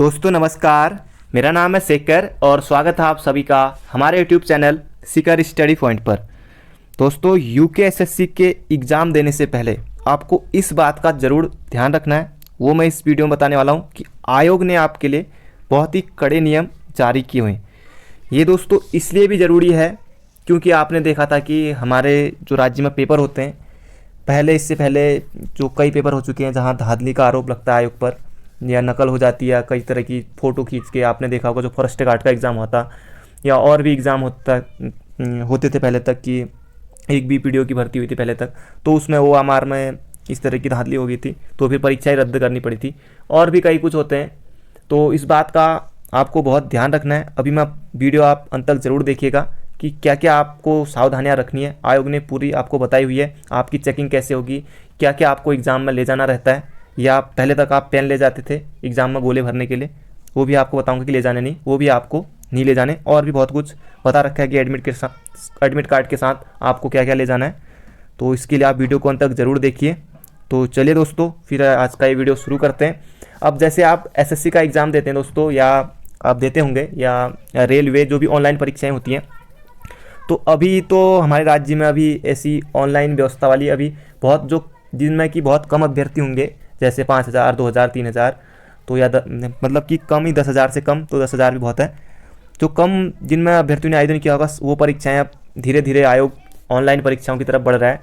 दोस्तों नमस्कार, मेरा नाम है शेखर और स्वागत है आप सभी का हमारे यूट्यूब चैनल शिखर स्टडी पॉइंट पर। दोस्तों यूकेएसएससी के एग्ज़ाम देने से पहले आपको इस बात का ज़रूर ध्यान रखना है, वो मैं इस वीडियो में बताने वाला हूँ कि आयोग ने आपके लिए बहुत ही कड़े नियम जारी किए हुए हैं। ये दोस्तों इसलिए भी ज़रूरी है क्योंकि आपने देखा था कि हमारे जो राज्य में पेपर होते हैं, इससे पहले जो कई पेपर हो चुके हैं जहाँ धांधली का आरोप लगता है आयोग पर या नकल हो जाती है, कई तरह की फ़ोटो खींच के आपने देखा होगा जो फॉरेस्ट गार्ड का एग्ज़ाम होता या और भी एग्ज़ाम होते थे पहले तक कि एक बीपीडीओ की भर्ती हुई थी पहले तक, तो उसमें वो ओएमआर में इस तरह की धांधली हो गई थी तो फिर परीक्षाएं रद्द करनी पड़ी थी और भी कई कुछ होते हैं। तो इस बात का आपको बहुत ध्यान रखना है। अभी मैं वीडियो आप अंत तक ज़रूर देखिएगा कि क्या क्या आपको सावधानियां रखनी है। आयोग ने पूरी आपको बताई हुई है आपकी चेकिंग कैसे होगी, क्या क्या आपको एग्ज़ाम में ले जाना रहता है, या पहले तक आप पेन ले जाते थे एग्ज़ाम में गोले भरने के लिए, वो भी आपको बताऊंगा कि ले जाने नहीं, वो भी आपको नहीं ले जाने। और भी बहुत कुछ बता रखा है कि एडमिट कार्ड के साथ आपको क्या क्या ले जाना है। तो इसके लिए आप वीडियो को अंत तक ज़रूर देखिए। तो चलिए दोस्तों फिर आज का ये वीडियो शुरू करते हैं। अब जैसे आप एसएससी का एग्ज़ाम देते हैं दोस्तों, या आप देते होंगे, या रेलवे जो भी ऑनलाइन परीक्षाएँ होती हैं, तो अभी तो हमारे राज्य में अभी ऐसी ऑनलाइन व्यवस्था वाली अभी बहुत जो जिनमें कि बहुत कम अभ्यर्थी होंगे, जैसे 5,000 2,000 3,000, तो या मतलब कि कम ही 10,000 से कम, तो 10,000 भी बहुत है। जो कम जिनमें अभ्यर्थियों ने आवेदन किया होगा वो परीक्षाएं अब धीरे धीरे आयोग ऑनलाइन परीक्षाओं की तरफ बढ़ रहा है।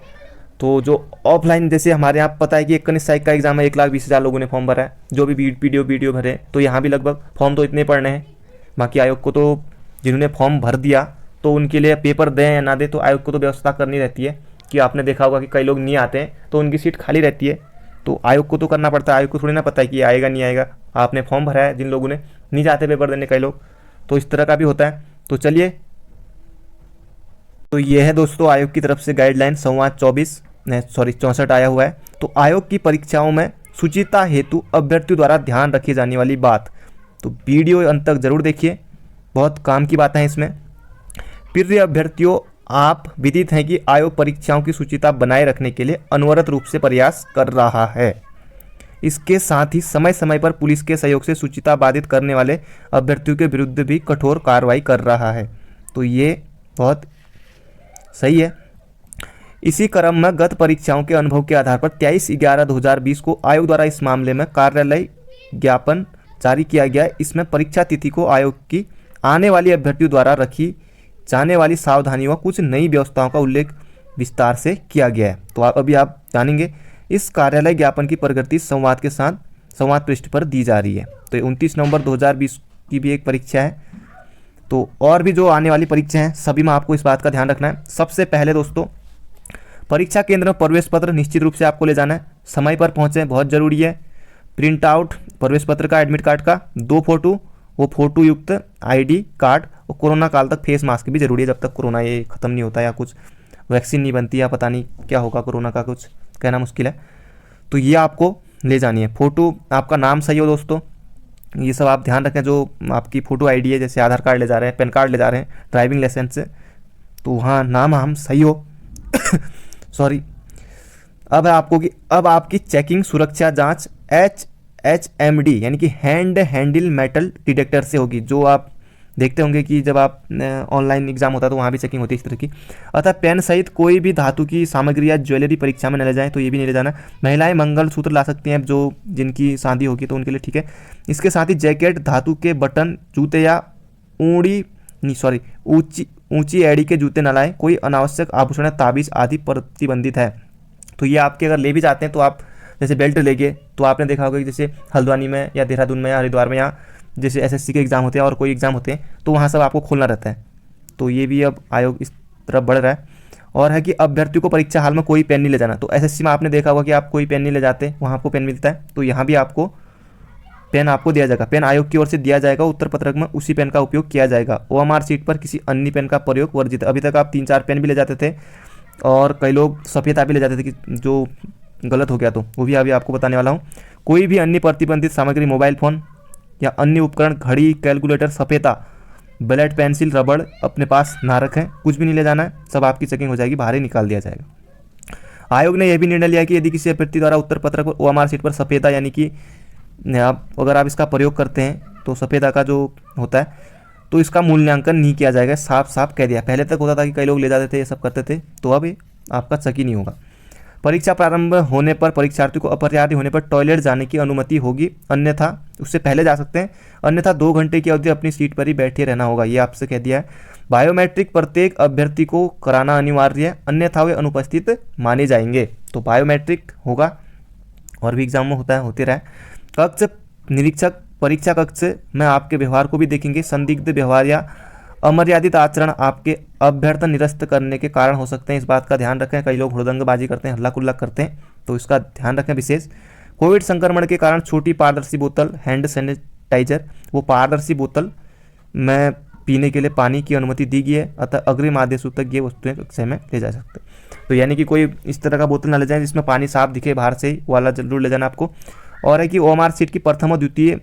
तो जो ऑफलाइन, जैसे हमारे यहाँ पता है कि 19 साइक का एग्जाम है, 1,20,000 लोगों ने फॉर्म भरा है, जो भी वीडियो भरे, तो यहाँ भी लगभग फॉर्म तो इतने पड़ने हैं। बाकी आयोग को तो जिन्होंने फॉर्म भर दिया तो उनके लिए पेपर दें या ना दें, तो आयोग को तो व्यवस्था करनी रहती है कि आपने देखा होगा कि कई लोग नहीं आते हैं तो उनकी सीट खाली रहती है, तो आयोग को तो करना पड़ता है। आयोग को थोड़ी ना पता है कि आएगा नहीं आएगा, आपने फॉर्म भरा है, जिन लोगों ने नहीं जाते पेपर देने कई लोग, तो इस तरह का भी होता है। तो चलिए, तो ये है दोस्तों आयोग की तरफ से गाइडलाइन संवाद 64 आया हुआ है। तो आयोग की परीक्षाओं में शुचिता हेतु अभ्यर्थियों द्वारा ध्यान रखी जाने वाली बात, तो वीडियो अंत तक जरूर देखिए, बहुत काम की बातें हैं इसमें। प्रिय अभ्यर्थियों, आप विदित हैं कि आयोग परीक्षाओं की शुचिता बनाए रखने के लिए अनवरत रूप से प्रयास कर रहा है। इसके साथ ही समय समय पर पुलिस के सहयोग से शुचिता बाधित करने वाले अभ्यर्थियों के विरुद्ध भी कठोर कार्रवाई कर रहा है। तो ये बहुत सही है। इसी क्रम में गत परीक्षाओं के अनुभव के आधार पर 23/11/2020 को आयोग द्वारा इस मामले में कार्यालय ज्ञापन जारी किया गया। इसमें परीक्षा तिथि को आयोग की आने वाली अभ्यर्थियों द्वारा रखी जाने वाली सावधानियों कुछ नई व्यवस्थाओं का उल्लेख विस्तार से किया गया है। तो अभी आप जानेंगे इस कार्यालय ज्ञापन की प्रगति संवाद के साथ संवाद पृष्ठ पर दी जा रही है। तो 29 नवंबर 2020 की भी एक परीक्षा है। तो और भी जो आने वाली परीक्षा हैं सभी में आपको इस बात का ध्यान रखना है। सबसे पहले दोस्तों, परीक्षा केंद्र में प्रवेश पत्र निश्चित रूप से आपको ले जाना है, समय पर पहुँचें, बहुत ज़रूरी है। प्रिंट आउट प्रवेश पत्र का, एडमिट कार्ड का 2 फोटो, वो फोटो युक्त आईडी कार्ड, और कोरोना काल तक फेस मास्क भी जरूरी है जब तक कोरोना ये ख़त्म नहीं होता या कुछ वैक्सीन नहीं बनती या पता नहीं क्या होगा कोरोना का, कुछ कहना मुश्किल है। तो ये आपको ले जानी है। फ़ोटो आपका नाम सही हो दोस्तों, ये सब आप ध्यान रखें। जो आपकी फ़ोटो आईडी है, जैसे आधार कार्ड ले जा रहे हैं, पैन कार्ड ले जा रहे हैं, ड्राइविंग लाइसेंस से, तो वहाँ नाम हम सही हो सॉरी। अब है आपको कि अब आपकी चेकिंग सुरक्षा जाँच HMD यानी कि हैंडल मेटल डिटेक्टर से होगी। जो आप देखते होंगे कि जब आप ऑनलाइन एग्जाम होता है तो वहाँ भी चेकिंग होती है इस तरह की। अतः पेन सहित कोई भी धातु की सामग्री या ज्वेलरी परीक्षा में न ले जाएं, तो ये भी नहीं ले जाना। महिलाएं मंगलसूत्र ला सकती हैं जो जिनकी शादी होगी तो उनके लिए ठीक है। इसके साथ ही जैकेट, धातु के बटन, जूते या ऊंची एड़ी के जूते न लाएं। कोई अनावश्यक आभूषण, ताबीज आदि प्रतिबंधित है। तो ये आपके अगर ले भी जाते हैं तो आप जैसे बेल्ट ले गए, तो आपने देखा होगा कि जैसे हल्द्वानी में या देहरादून में या हरिद्वार में, या जैसे एसएससी के एग्ज़ाम होते हैं और कोई एग्ज़ाम होते हैं, तो वहाँ सब आपको खोलना रहता है। तो ये भी अब आयोग इस तरफ बढ़ रहा है। और है कि अभ्यर्थियों को परीक्षा हाल में कोई पेन नहीं ले जाना। तो एसएससी में आपने देखा होगा कि आप कोई पेन नहीं ले जाते, वहाँ आपको पेन मिलता है, तो यहाँ भी आपको पेन आपको दिया जाएगा। पेन आयोग की ओर से दिया जाएगा, उत्तर पत्रक में उसी पेन का उपयोग किया जाएगा। ओएमआर सीट पर किसी अन्य पेन का प्रयोग वर्जित है। अभी तक आप 3-4 पेन भी ले जाते थे और कई लोग सफ़ेदा भी ले जाते थे, कि जो गलत हो गया तो वो भी अभी आपको बताने वाला हूँ। कोई भी अन्य प्रतिबंधित सामग्री, मोबाइल फ़ोन या अन्य उपकरण, घड़ी, कैलकुलेटर, सफेदा, ब्लेड, पेंसिल, रबड़ अपने पास ना रखें। कुछ भी नहीं ले जाना है, सब आपकी चेकिंग हो जाएगी, बाहर ही निकाल दिया जाएगा। आयोग ने यह भी निर्णय लिया कि यदि किसी अभ्यर्थी द्वारा उत्तर पत्रक और ओएमआर सीट पर सफेदा यानी कि आप अगर आप इसका प्रयोग करते हैं तो सफ़ेद आका जो होता है तो इसका मूल्यांकन नहीं किया जाएगा, साफ साफ कह दिया। पहले तक होता था कि कई लोग ले जाते थे, ये सब करते थे, तो अब आपका चक ही नहीं होगा। परीक्षा प्रारंभ होने पर परीक्षार्थी को अपरिहार्य होने पर टॉयलेट जाने की अनुमति होगी, अन्यथा उससे पहले जा सकते हैं, अन्यथा 2 घंटे की अवधि अपनी सीट पर ही बैठे रहना होगा, ये आपसे कह दिया है। बायोमेट्रिक प्रत्येक अभ्यर्थी को कराना अनिवार्य है, अन्यथा वे अनुपस्थित माने जाएंगे। तो बायोमेट्रिक होगा, और भी एग्जाम में होता है, होते रहे। कक्ष निरीक्षक परीक्षा कक्ष में आपके व्यवहार को भी देखेंगे। संदिग्ध व्यवहार या अमर्यादित आचरण आपके अभ्यर्थन निरस्त करने के कारण हो सकते हैं, इस बात का ध्यान रखें। कई लोग हुड़दंगबाजी करते हैं, हल्ला कुल्ला करते हैं, तो इसका ध्यान रखें विशेष। कोविड संक्रमण के कारण छोटी पारदर्शी बोतल हैंड सैनिटाइजर, वो पारदर्शी बोतल में पीने के लिए पानी की अनुमति दी गई है, अतः अग्रिम आदेशों तक ये वस्तुएं कक्षा में ले जा सकते हैं। तो यानी कि कोई इस तरह का बोतल ना ले जाए जिसमें पानी साफ दिखे बाहर से ही, वाला जरूर ले जाना आपको। और है कि ओएमआर सीट की प्रथम और द्वितीय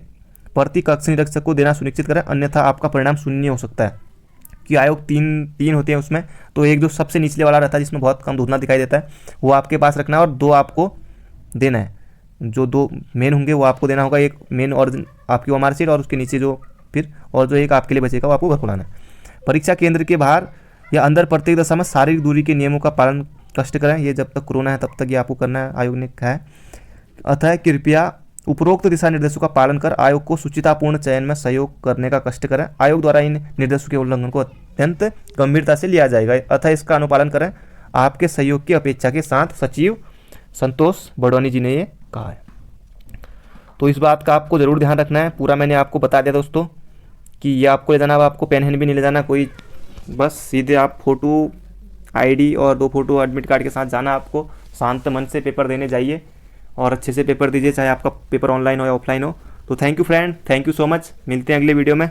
प्रति कक्ष निरीक्षक को देना सुनिश्चित करें, अन्यथा आपका परिणाम शून्य हो सकता है। कि आयोग तीन होते हैं उसमें, तो एक जो सबसे निचले वाला रहता है जिसमें बहुत कम धुंधला दिखाई देता है, वो आपके पास रखना है, और 2 आपको देना है। जो 2 मेन होंगे वो आपको देना होगा, एक मेन और आपकी ओएमआर सीट, और उसके नीचे जो फिर और जो एक आपके लिए बचेगा वो आपको घर को लाना है। परीक्षा केंद्र के बाहर या अंदर प्रत्येक दशा में शारीरिक दूरी के नियमों का पालन कष्ट करें, ये जब तक कोरोना है तब तक ये आपको करना है, आयोग ने कहा है। अतः कृपया उपरोक्त दिशा निर्देशों का पालन कर आयोग को सुचितापूर्ण चयन में सहयोग करने का कष्ट करें। आयोग द्वारा इन निर्देशों के उल्लंघन को अत्यंत गंभीरता से लिया जाएगा, अतः इसका अनुपालन करें आपके सहयोग की अपेक्षा के साथ, सचिव संतोष बड़वानी जी ने ये कहा है। तो इस बात का आपको ज़रूर ध्यान रखना है। पूरा मैंने आपको बता दिया दोस्तों कि ये आपको ले जाना, आपको पेन हैंड भी नहीं ले जाना कोई, बस सीधे आप फोटो आईडी और 2 फोटो एडमिट कार्ड के साथ जाना। आपको शांत मन से पेपर देने जाइए और अच्छे से पेपर दीजिए, चाहे आपका पेपर ऑनलाइन हो या ऑफलाइन हो। तो thank you friend, thank you so much, मिलते हैं अगले वीडियो में।